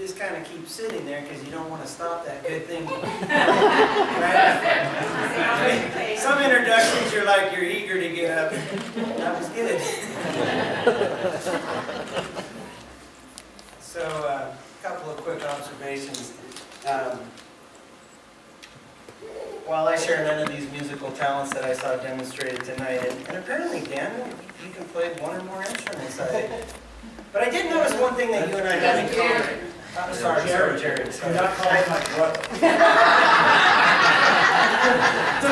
just kind of keep sitting there because you don't want to stop that good thing. Right? Some introductions, you're eager to get up. That was good. So, a couple of quick observations. While I share none of these musical talents that I saw demonstrated tonight, and apparently, Daniel, you can play one or more instruments. But I did notice one thing that you and I have in common. Sorry, Jared. You're not calling my brother. It's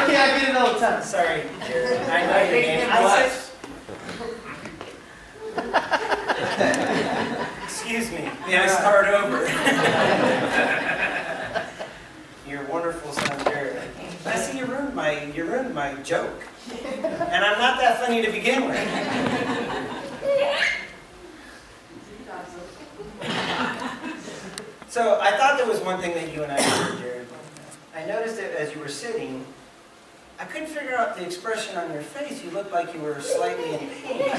okay, I get it all the time. Sorry, Jared. I know your name. Excuse me. May I start over? Your wonderful son, Jared. I see you ruined my joke. And I'm not that funny to begin with. So I thought there was one thing that you and I did, Jared. I noticed that as you were sitting, I couldn't figure out the expression on your face. You looked like you were slightly in pain.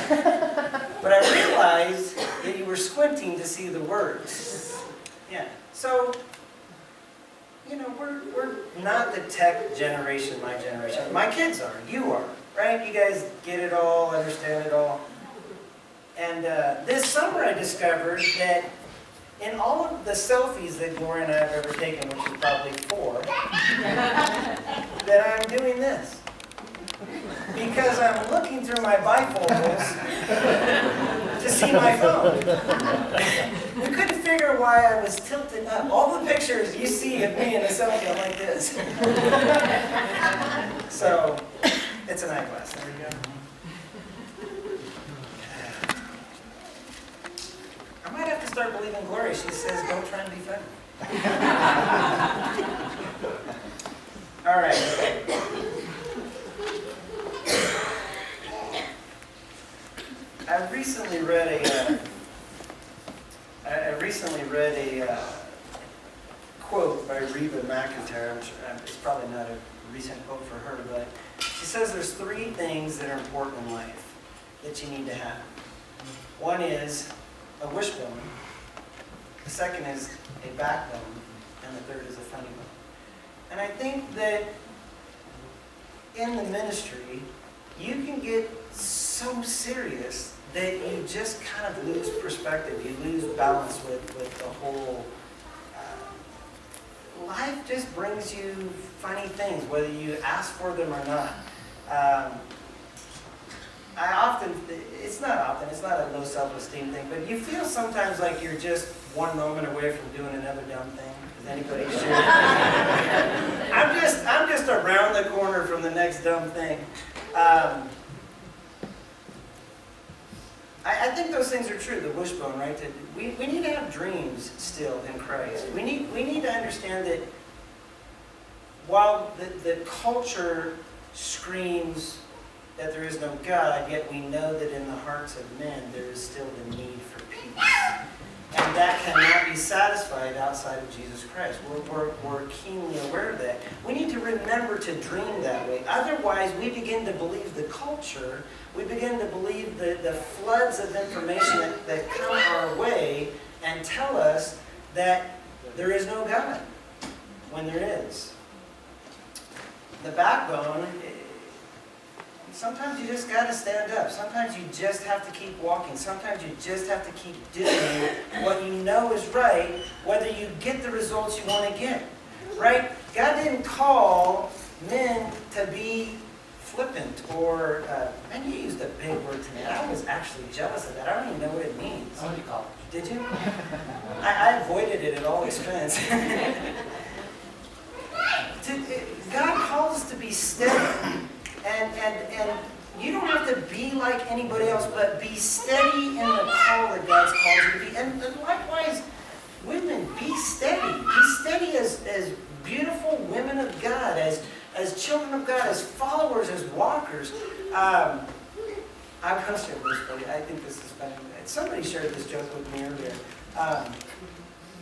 But I realized that you were squinting to see the words. Yeah. So, you know, we're not the tech generation, my generation. My kids are. You are. Right? You guys get it all, understand it all. And this summer I discovered that in all of the selfies that Gloria and I have ever taken, which is probably 4, that I'm doing this. Because I'm looking through my bifocals to see my phone. We couldn't figure why I was tilted up. All the pictures you see of me in a selfie, I'm like this. So, it's an eyeglass. There we go. I might have to start believing Gloria. She says, don't try and be funny. All right. I recently read a quote by Reba McEntire. It's probably not a recent quote for her, but she says there's 3 things that are important in life that you need to have. One is a wishbone, the second is a backbone, and the third is a funny bone. And I think that in the ministry, you can get so serious that you just kind of lose perspective. You lose balance with the whole. Life just brings you funny things, whether you ask for them or not. It's not a low self-esteem thing, but you feel sometimes like you're just one moment away from doing another dumb thing. Is anybody sure? I'm just around the corner from the next dumb thing. I think those things are true, the wishbone, right? That we need to have dreams still in Christ. We need to understand that while the culture screams that there is no God, yet we know that in the hearts of men there is still the need for peace. And that cannot be satisfied outside of Jesus Christ. We're keenly aware of that. We need to remember to dream that way. Otherwise, we begin to believe the culture. We begin to believe the floods of information that come our way and tell us that there is no God when there is. The backbone, sometimes you just got to stand up. Sometimes you just have to keep walking. Sometimes you just have to keep doing what you know is right, whether you get the results you want to get. Right? God didn't call men to be flippant or, and you used a big word today. I was actually jealous of that. I don't even know what it means. I went to college. Did you? I avoided it at all expense. God calls us to be steady. And you don't have to be like anybody else, but be steady in the call that God's called you to be. And likewise, women, be steady. Be steady as beautiful women of God, as children of God, as followers, as walkers. I will share this, but I think this is funny. Somebody shared this joke with me earlier.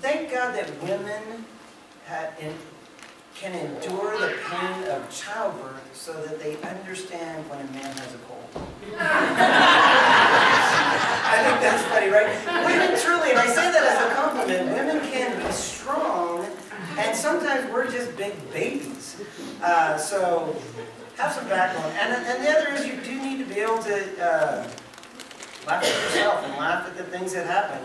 Thank God that women can endure the pain of childbirth so that they understand when a man has a cold. I think that's funny, right? Women truly, and I say that as a compliment, women can we're just big babies. So have some backbone. And the other is you do need to be able to laugh at yourself and laugh at the things that happen.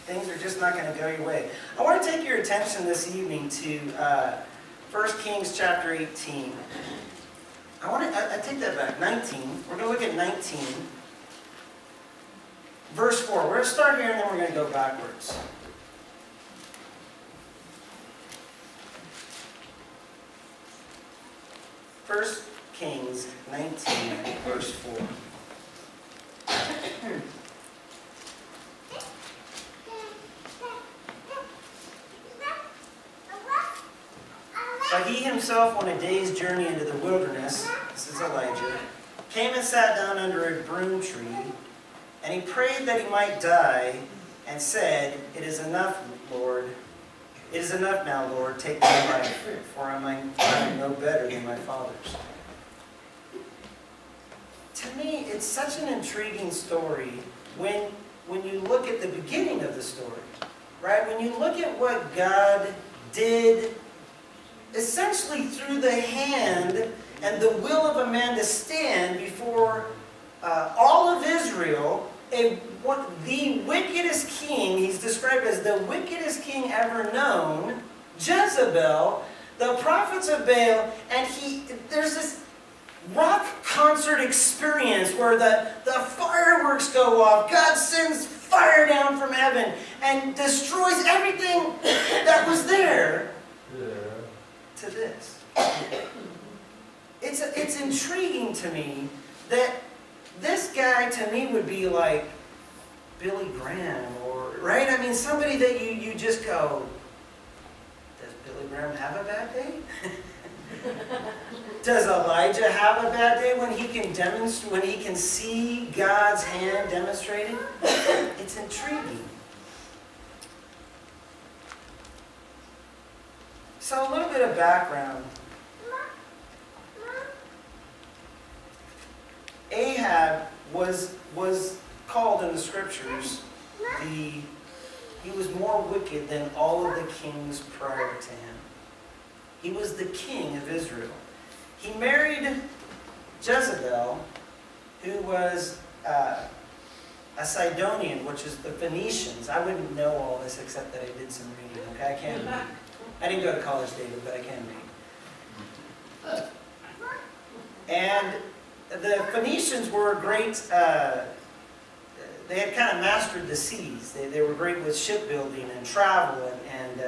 Things are just not going to go your way. I want to take your attention this evening to 1 Kings chapter 18. I take that back, 19. We're going to look at 19. Verse 4. We're going to start here and then we're going to go backwards. First Kings 19, verse 4. But he himself on a day's journey into the wilderness, this is Elijah, came and sat down under a broom tree, and he prayed that he might die, and said, "It is enough, Lord. It is enough now, Lord. Take my life, for I am no better than my fathers." To me, it's such an intriguing story when you look at the beginning of the story, right? When you look at what God did essentially through the hand and the will of a man to stand before all of Israel, the wickedest king, he's described as the wickedest king ever known, Jezebel, the prophets of Baal, and there's this rock concert experience where the fireworks go off. God sends fire down from heaven and destroys everything that was there. To this. It's intriguing to me that this guy to me would be like Billy Graham, or right? I mean, somebody that you just go, does Billy Graham have a bad day? Does Elijah have a bad day when he can see God's hand demonstrated? It's intriguing. So a little bit of background. Ahab was called in the scriptures he was more wicked than all of the kings prior to him. He was the king of Israel. He married Jezebel, who was a Sidonian, which is the Phoenicians. I wouldn't know all this except that I did some reading. Okay, I can't read. I didn't go to college, David, but I can read. And the Phoenicians were great. They had kind of mastered the seas. They were great with shipbuilding and travel, and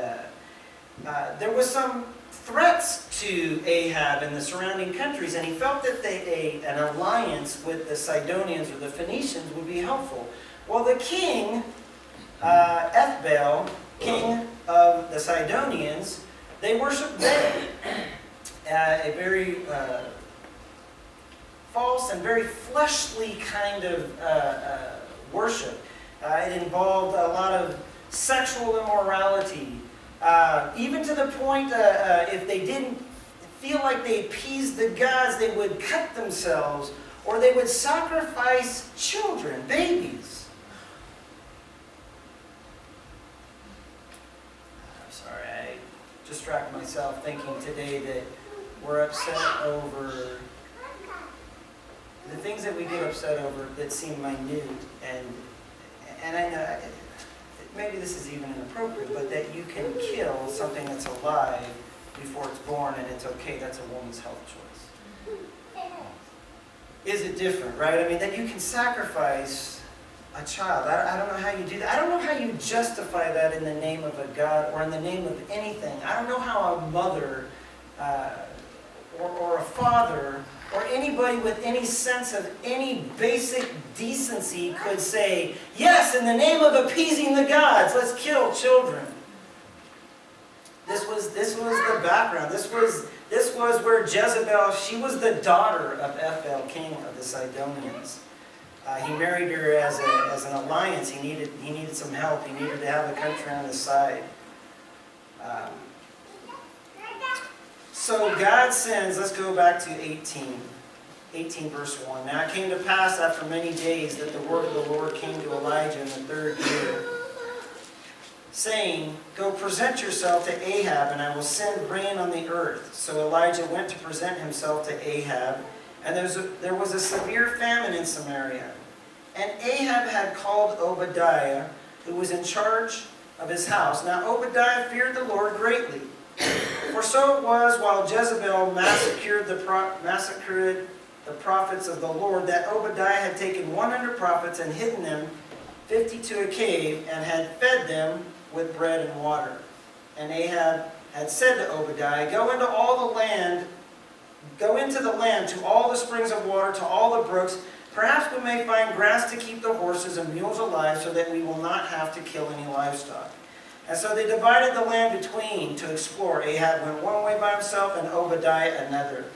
there was some threats to Ahab and the surrounding countries, and he felt that an alliance with the Sidonians or the Phoenicians would be helpful. Well, the king, Ethbaal, king of the Sidonians, they worshiped Baal, a very false and very fleshly kind of worship. It involved a lot of sexual immorality, even to the point if they didn't feel like they appeased the gods, they would cut themselves, or they would sacrifice children, babies. I'm sorry, I distracted myself thinking today that we're upset over the things that we get upset over that seem minute, and I know maybe this is even inappropriate, but that you can kill something that's alive before it's born, and it's okay. That's a woman's health choice. Is it different, right? I mean, that you can sacrifice a child. I don't know how you do that. I don't know how you justify that in the name of a God or in the name of anything. I don't know how a mother or a father or anybody with any sense of any basic decency could say, yes, in the name of appeasing the gods, let's kill children. This was the background. This was where Jezebel, she was the daughter of Ethbaal, king of the Sidonians. He married her as an alliance. He needed some help. He needed to have a country on his side. So God sends, let's go back to 18 verse 1. Now it came to pass after many days that the word of the Lord came to Elijah in the third year, saying, "Go present yourself to Ahab, and I will send rain on the earth." So Elijah went to present himself to Ahab, and there was a severe famine in Samaria. And Ahab had called Obadiah, who was in charge of his house. Now Obadiah feared the Lord greatly. For so it was, while Jezebel massacred the prophets of the Lord, that Obadiah had taken 100 prophets and hidden them 50 to a cave, and had fed them with bread and water. And Ahab had said to Obadiah, "Go into the land, to all the springs of water, to all the brooks. Perhaps we may find grass to keep the horses and mules alive, so that we will not have to kill any livestock." And so they divided the land between to explore. Ahab went one way by himself, and Obadiah another.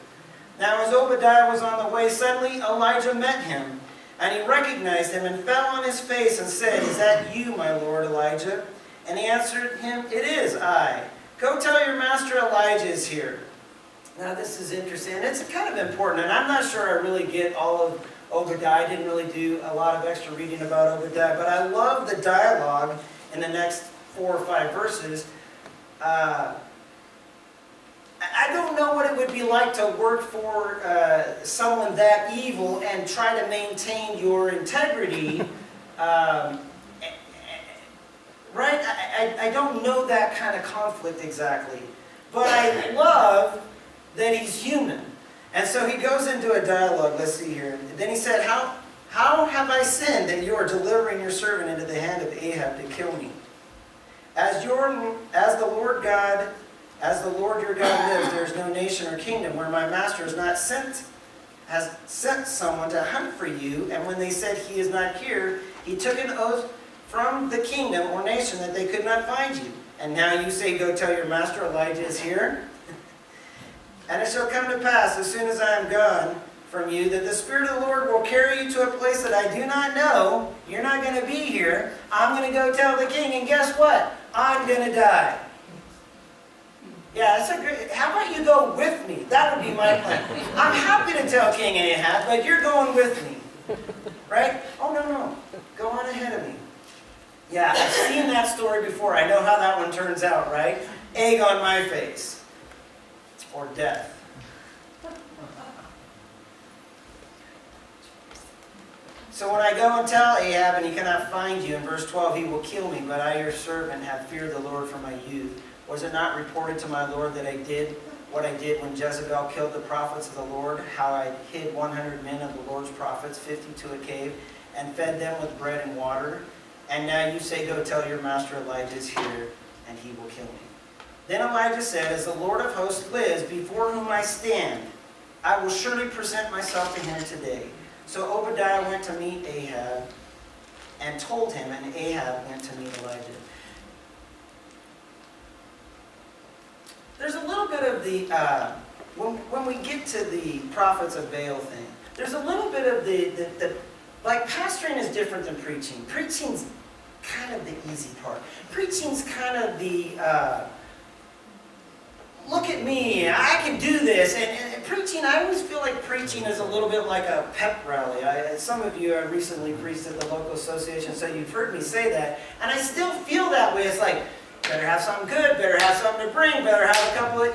Now as Obadiah was on the way, suddenly Elijah met him, and he recognized him and fell on his face and said, "Is that you, my lord Elijah?" And he answered him, "It is I. Go tell your master Elijah is here." Now this is interesting, and it's kind of important, and I'm not sure I really get all of Obadiah. I didn't really do a lot of extra reading about Obadiah, but I love the dialogue in the next 4 or 5 verses. I don't know what it would be like to work for someone that evil and try to maintain your integrity. Right? I don't know that kind of conflict exactly. But I love that he's human. And so he goes into a dialogue. Let's see here. And then he said, How have I sinned that you are delivering your servant into the hand of Ahab to kill me? As the Lord your God lives, there is no nation or kingdom where my master has sent someone to hunt for you. And when they said he is not here, he took an oath from the kingdom or nation that they could not find you. And now you say, "Go tell your master Elijah is here." And it shall come to pass, as soon as I am gone from you, that the Spirit of the Lord will carry you to a place that I do not know. You're not going to be here. I'm going to go tell the king, and guess what? I'm going to die. Yeah, that's a great. How about you go with me? That would be my plan. I'm happy to tell King Ahab, but you're going with me. Right? Oh, no. Go on ahead of me. Yeah, I've seen that story before. I know how that one turns out, right? Egg on my face. Or death. So when I go and tell Ahab, and he cannot find you, in verse 12, he will kill me, but I, your servant, have feared the Lord from my youth. Was it not reported to my Lord that I did what I did when Jezebel killed the prophets of the Lord, how I hid 100 men of the Lord's prophets, 50 to a cave, and fed them with bread and water? And now you say, "Go tell your master Elijah is here, and he will kill me." Then Elijah said, "As the Lord of hosts lives, before whom I stand, I will surely present myself to him today." So Obadiah went to meet Ahab and told him, and Ahab went to meet Elijah. There's a little bit of the, when we get to the prophets of Baal thing, there's a little bit of the like pastoring is different than preaching. Preaching's kind of the easy part. Preaching's kind of the, look at me, I can do this. And preaching, I always feel like preaching is a little bit like a pep rally. Some of you have recently preached at the local association, so you've heard me say that. And I still feel that way. It's like, better have something good, better have something to bring, better have a couple of,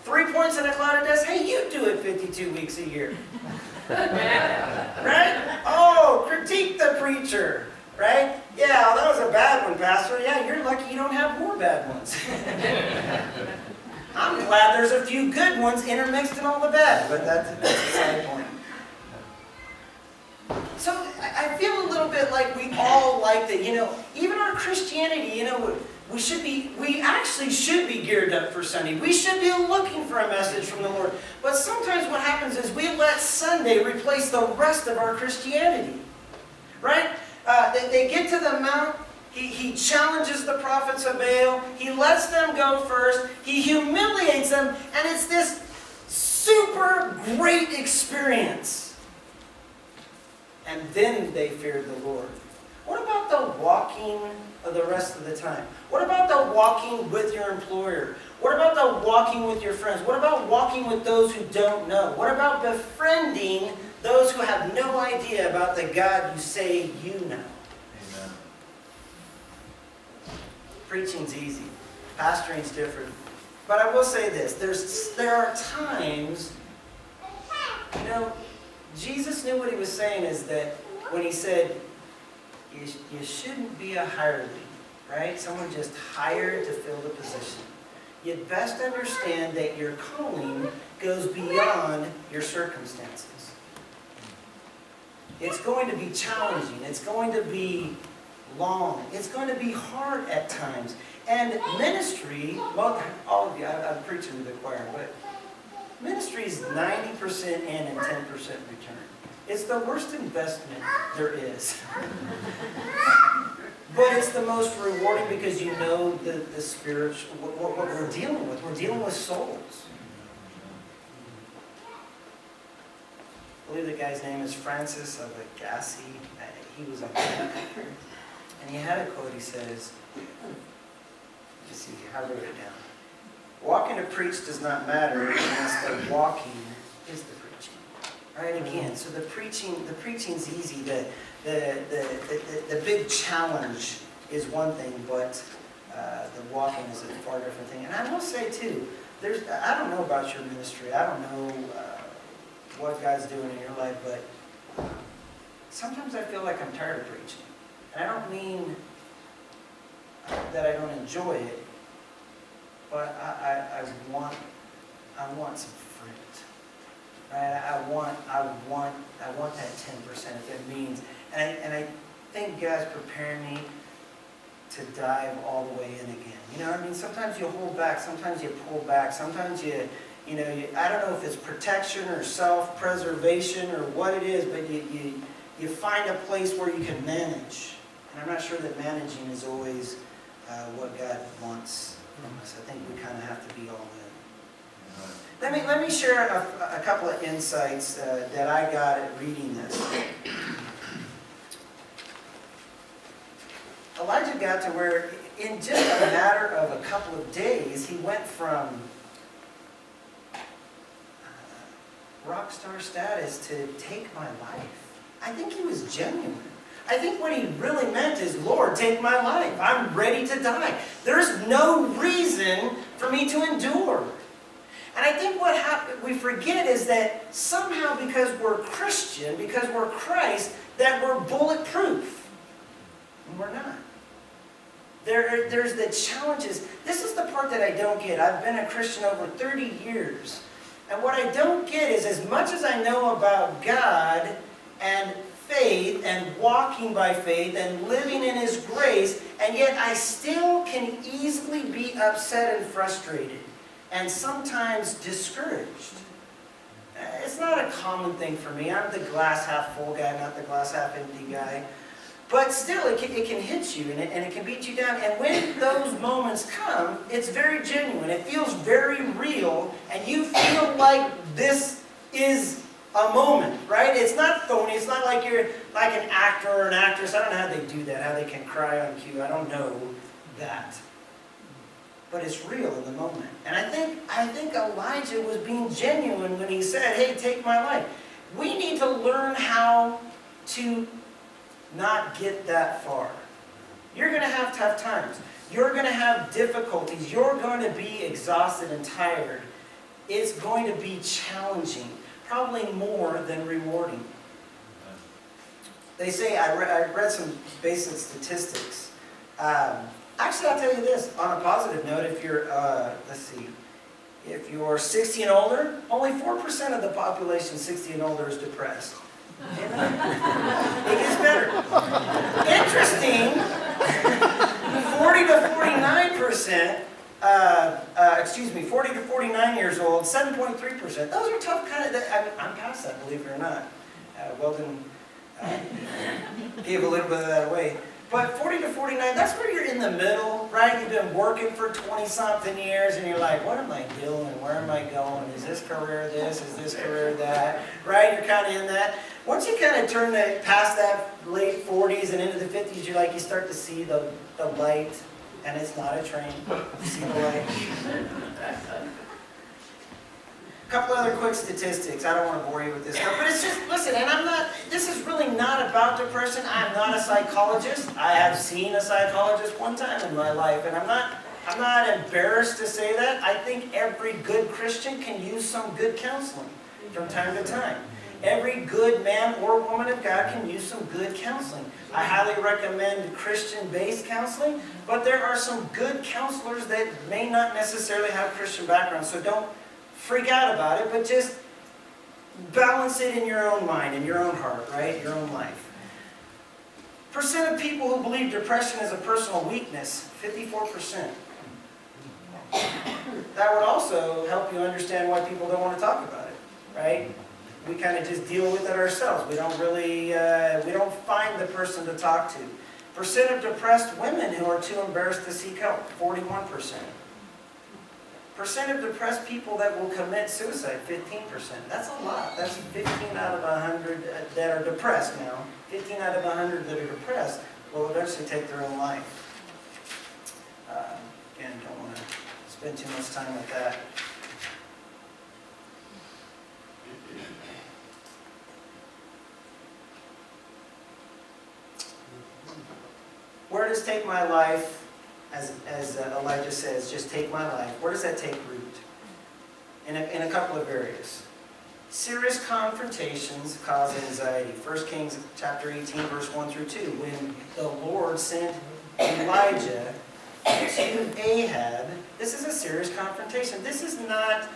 3 points in a cloud of dust. Hey, you do it 52 weeks a year. Right? Oh, critique the preacher. Right? Yeah, that was a bad one, Pastor. Yeah, you're lucky you don't have more bad ones. I'm glad there's a few good ones intermixed in all the bad, but that's a side point. So I feel a little bit like we all like that, even our Christianity, we actually should be geared up for Sunday. We should be looking for a message from the Lord. But sometimes what happens is we let Sunday replace the rest of our Christianity. Right? They get to the mount. He challenges the prophets of Baal. He lets them go first. He humiliates them. And it's this super great experience. And then they feared the Lord. What about the walking of the rest of the time? What about the walking with your employer? What about the walking with your friends? What about walking with those who don't know? What about befriending those who have no idea about the God you say you know? Preaching's easy. Pastoring's different. But I will say this, there are times, Jesus knew what he was saying is that when he said, you shouldn't be a hireling, right? Someone just hired to fill the position. You'd best understand that your calling goes beyond your circumstances. It's going to be challenging. It's going to be long. It's going to be hard at times. And ministry, well, all of you, I'm preaching to the choir, but ministry is 90% in and 10% return. It's the worst investment there is. But it's the most rewarding because you know the spiritual, what we're dealing with. We're dealing with souls. I believe the guy's name is Francis of Assisi. He was a Catholic. And he had a quote, he says, let's see, I wrote it down. Walking to preach does not matter unless the walking is the preaching. Right, again, so the preaching's easy. The big challenge is one thing, but the walking is a far different thing. And I will say too, I don't know about your ministry. I don't know what God's doing in your life, but sometimes I feel like I'm tired of preaching. And I don't mean that I don't enjoy it, but I want some fruit. Right? I want that 10% if it means, and I think God's preparing me to dive all the way in again. You know what I mean? Sometimes you hold back, sometimes you pull back, sometimes I don't know if it's protection or self-preservation or what it is, but you find a place where you can manage. And I'm not sure that managing is always what God wants from us. I think we kind of have to be all in. Let me share a couple of insights that I got at reading this. Elijah got to where, in just a matter of a couple of days, he went from rock star status to take my life. I think he was genuine. I think what he really meant is, Lord, take my life. I'm ready to die. There's no reason for me to endure. And I think what we forget is that somehow because we're Christian, because we're Christ, that we're bulletproof. And we're not. There's the challenges. This is the part that I don't get. I've been a Christian over 30 years. And what I don't get is, as much as I know about God and faith and walking by faith and living in His grace, and yet I still can easily be upset and frustrated and sometimes discouraged. It's not a common thing for me. I'm the glass half full guy, not the glass half empty guy. But still, it can hit you and it can beat you down. And when those moments come, it's very genuine. It feels very real, and you feel like this is a moment, right? It's not phony. It's not like you're like an actor or an actress. I don't know how they do that, how they can cry on cue. I don't know that. But it's real in the moment. And I think Elijah was being genuine when he said, hey, take my life. We need to learn how to not get that far. You're going to have tough times. You're going to have difficulties. You're going to be exhausted and tired. It's going to be challenging, probably more than rewarding. They say, I read some basic statistics. Actually, I'll tell you this, on a positive note, if you're, if you're 60 and older, only 4% of the population 60 and older is depressed. It gets better. Interesting, 40 to 49%, 40 to 49 years old, 7.3%. Those are tough kind of, I'm past that, believe it or not. Weldon gave a little bit of that away. But 40 to 49, that's where you're in the middle, right? You've been working for 20-something years, and you're like, what am I doing? Where am I going? Is this career this? Is this career that? Right? You're kind of in that. Once you kind of turn past that late 40s and into the 50s, you start to see the light, and it's not a train. You see the light. A couple other quick statistics. I don't want to bore you with this stuff, but it's just, listen, and this is really not about depression. I'm not a psychologist. I have seen a psychologist one time in my life, and I'm not embarrassed to say that. I think every good Christian can use some good counseling from time to time. Every good man or woman of God can use some good counseling. I highly recommend Christian-based counseling, but there are some good counselors that may not necessarily have Christian backgrounds, so don't freak out about it, but just balance it in your own mind, in your own heart, right? Your own life. Percent of people who believe depression is a personal weakness, 54%. That would also help you understand why people don't want to talk about it, right? We kind of just deal with it ourselves. We don't really, we don't find the person to talk to. Percent of depressed women who are too embarrassed to seek help, 41%. Percent of depressed people that will commit suicide, 15%. That's a lot. That's 15 out of 100 that are depressed now. 15 out of 100 that are depressed will eventually take their own life. Again, don't want to spend too much time with that. Where does take my life, as Elijah says, just take my life, where does that take root? In a couple of areas. Serious confrontations cause anxiety. 1 Kings chapter 18, verse 1 through 2. When the Lord sent Elijah to Ahab, this is a serious confrontation. This is not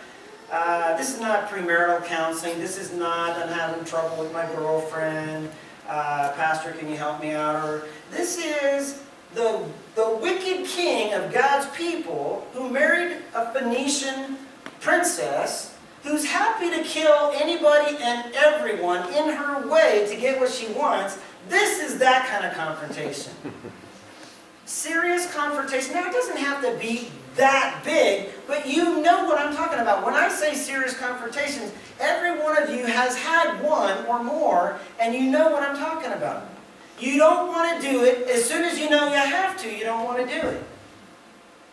premarital counseling. This is not, I'm having trouble with my girlfriend. Pastor, can you help me out? Or this is the wicked king of God's people who married a Phoenician princess who's happy to kill anybody and everyone in her way to get what she wants. This is that kind of confrontation. Serious confrontation. Now, it doesn't have to be that big, but you know what I'm talking about. When I say serious confrontations, every one of you has had one or more, and you know what I'm talking about. You don't want to do it. As soon as you know you have to, you don't want to do it.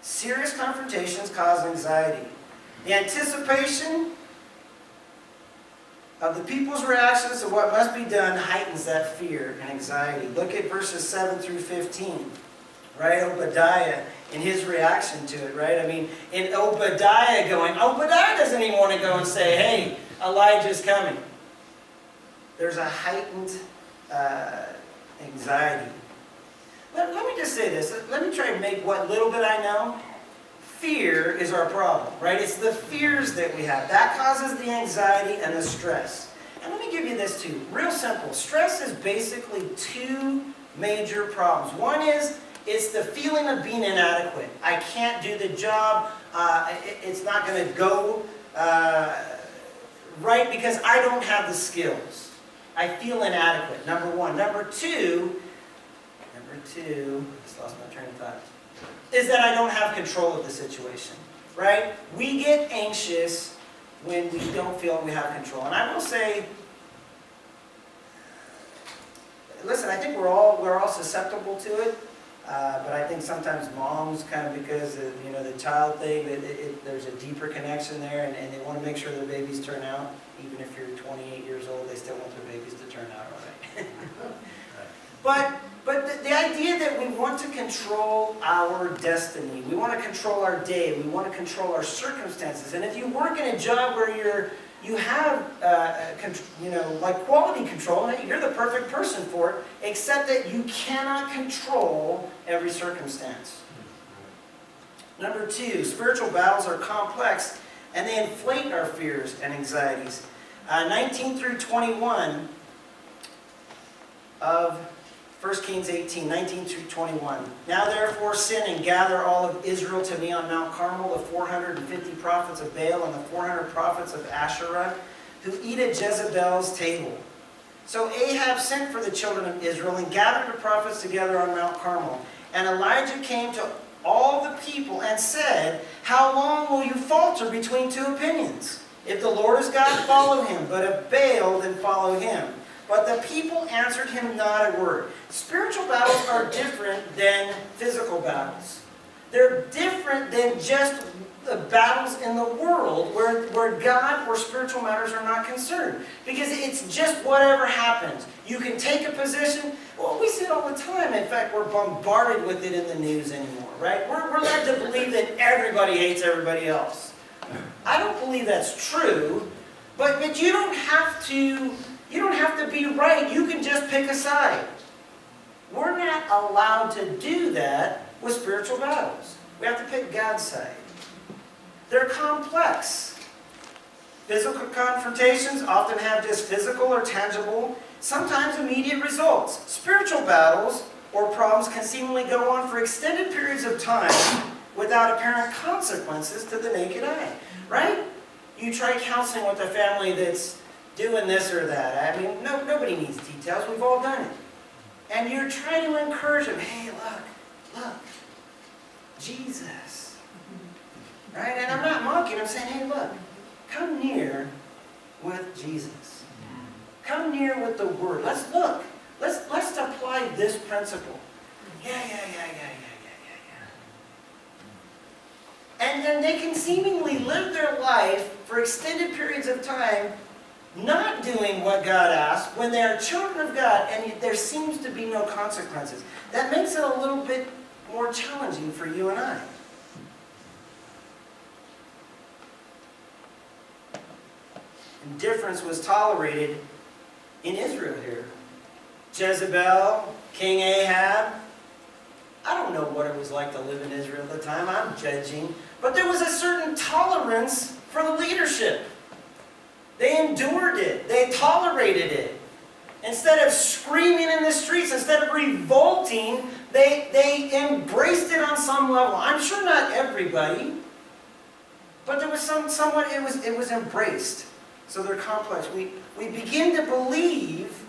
Serious confrontations cause anxiety. The anticipation of the people's reactions to what must be done heightens that fear and anxiety. Look at verses 7 through 15. Right? Obadiah, in his reaction to it, right? I mean, in Obadiah doesn't even want to go and say, hey, Elijah's coming. There's a heightened anxiety. Let me just say this. Let me try and make what little bit I know. Fear is our problem, right? It's the fears that we have. That causes the anxiety and the stress. And let me give you this too. Real simple. Stress is basically two major problems. One is, it's the feeling of being inadequate. I can't do the job. It's not going to go right because I don't have the skills. I feel inadequate, number one. Number two, just lost my train of thought, is that I don't have control of the situation, right? We get anxious when we don't feel we have control. And I will say, listen, I think we're all susceptible to it. But I think sometimes moms, kind of because of, the child thing, there's a deeper connection there, and they want to make sure their babies turn out. Even if you're 28 years old, they still want their babies to turn out all right. But the idea that we want to control our destiny, we want to control our day, we want to control our circumstances. And if you work in a job where you have, like quality control, you're the perfect person for it, except that you cannot control every circumstance. Number two, spiritual battles are complex, and they inflate our fears and anxieties. 19 through 21 of 1 Kings 18, 19 through 21. Now therefore sin and gather all of Israel to me on Mount Carmel, the 450 prophets of Baal and the 400 prophets of Asherah, who eat at Jezebel's table. So Ahab sent for the children of Israel and gathered the prophets together on Mount Carmel. And Elijah came to all the people and said, how long will you falter between two opinions? If the Lord is God, follow him, but if Baal, then follow him. But the people answered him not a word. Spiritual battles are different than physical battles. They're different than just the battles in the world where God or spiritual matters are not concerned. Because it's just whatever happens. You can take a position. Well, we see it all the time. In fact, we're bombarded with it in the news anymore, right? We're led to believe that everybody hates everybody else. I don't believe that's true, but you don't have to be right. You can just pick a side. We're not allowed to do that with spiritual battles. We have to pick God's side. They're complex. Physical confrontations often have just physical or tangible, sometimes immediate results. Spiritual battles or problems can seemingly go on for extended periods of time without apparent consequences to the naked eye. Right? You try counseling with a family that's doing this or that. I mean, nobody needs details. We've all done it. And you're trying to encourage them. Hey, look, Jesus. Right? And I'm not mocking. I'm saying, hey, look, come near with Jesus. Come near with the Word. Let's look. Let's apply this principle. Yeah. And then they can seemingly live their life for extended periods of time not doing what God asked when they are children of God and there seems to be no consequences. That makes it a little bit more challenging for you and I. Indifference was tolerated in Israel here. Jezebel, King Ahab. I don't know what it was like to live in Israel at the time. I'm judging. But there was a certain tolerance for the leadership. They endured it. They tolerated it. Instead of screaming in the streets, instead of revolting, they embraced it on some level. I'm sure not everybody, but there was somewhat it was embraced. So they're complex. We begin to believe,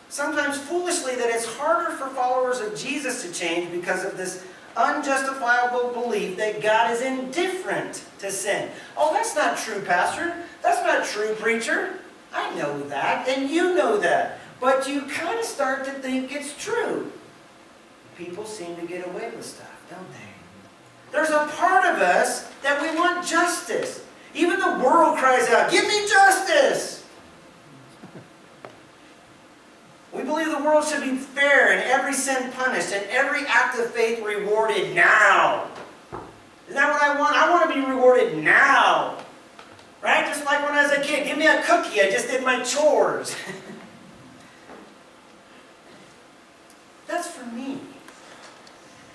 sometimes foolishly, that it's harder for followers of Jesus to change because of this unjustifiable belief that God is indifferent to sin. Oh, that's not true, Pastor. That's not true, preacher. I know that, and you know that. But you kind of start to think it's true. People seem to get away with stuff, don't they? There's a part of us that we want justice. Even the world cries out, give me justice! We believe the world should be fair and every sin punished and every act of faith rewarded now. Isn't that what I want? I want to be rewarded now. Right? Just like when I was a kid. Give me a cookie. I just did my chores. That's for me.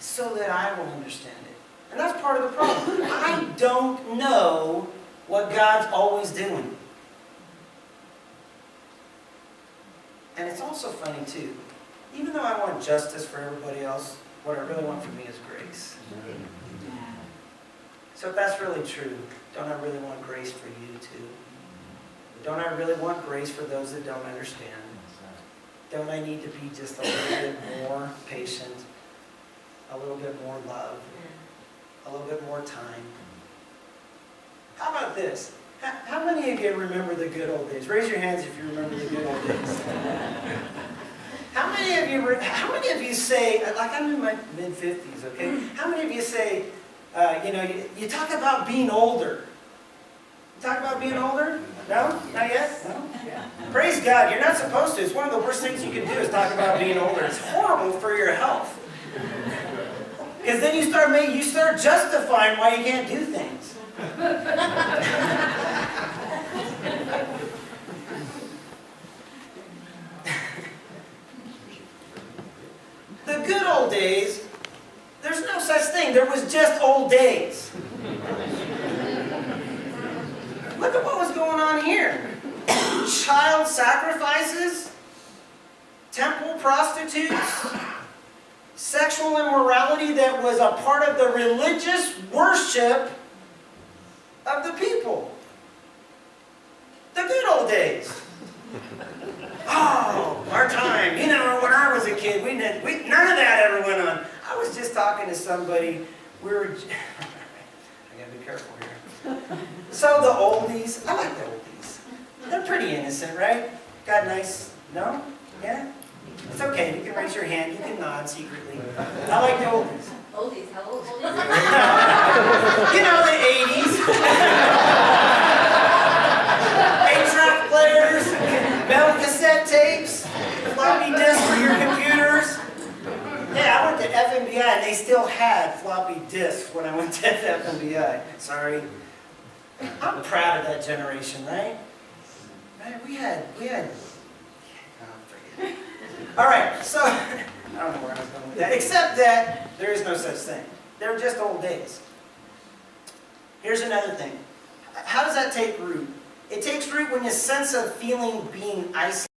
So that I will understand it. And that's part of the problem. I don't know what God's always doing. And it's also funny too. Even though I want justice for everybody else, what I really want for me is grace. So if that's really true, don't I really want grace for you too? Don't I really want grace for those that don't understand? Don't I need to be just a little bit more patient, a little bit more love, a little bit more time? How about this? How many of you remember the good old days? Raise your hands if you remember the good old days. How many of you say, like I'm in my mid-50s, okay? How many of you say, you talk about being older? You talk about being older? No? Not yet? No? Yeah. Praise God, you're not supposed to. It's one of the worst things you can do is talk about being older. It's horrible for your health. Because then you start justifying why you can't do things. The good old days, there's no such thing. There was just old days. Look at what was going on here. Child sacrifices, temple prostitutes, sexual immorality that was a part of the religious worship of the people. The good old days. Oh, our time. When I was a kid, none of that ever went on. I was just talking to somebody. I gotta be careful here. So the oldies, I like the oldies. They're pretty innocent, right? Got nice, no? Yeah? It's okay, you can raise your hand, you can nod secretly. I like the oldies. oldies. How old oldies? You know, the 80s. 8-track players, metal cassette tapes, floppy disks for your computers. Yeah, I went to FMBI and they still had floppy disks when I went to FMBI. Sorry. I'm proud of that generation, right? Man, we had, oh, forget it. All right, so, I don't know where I was going with that, except that there is no such thing. They're just old days. Here's another thing. How does that take root? It takes root when your sense of feeling being isolated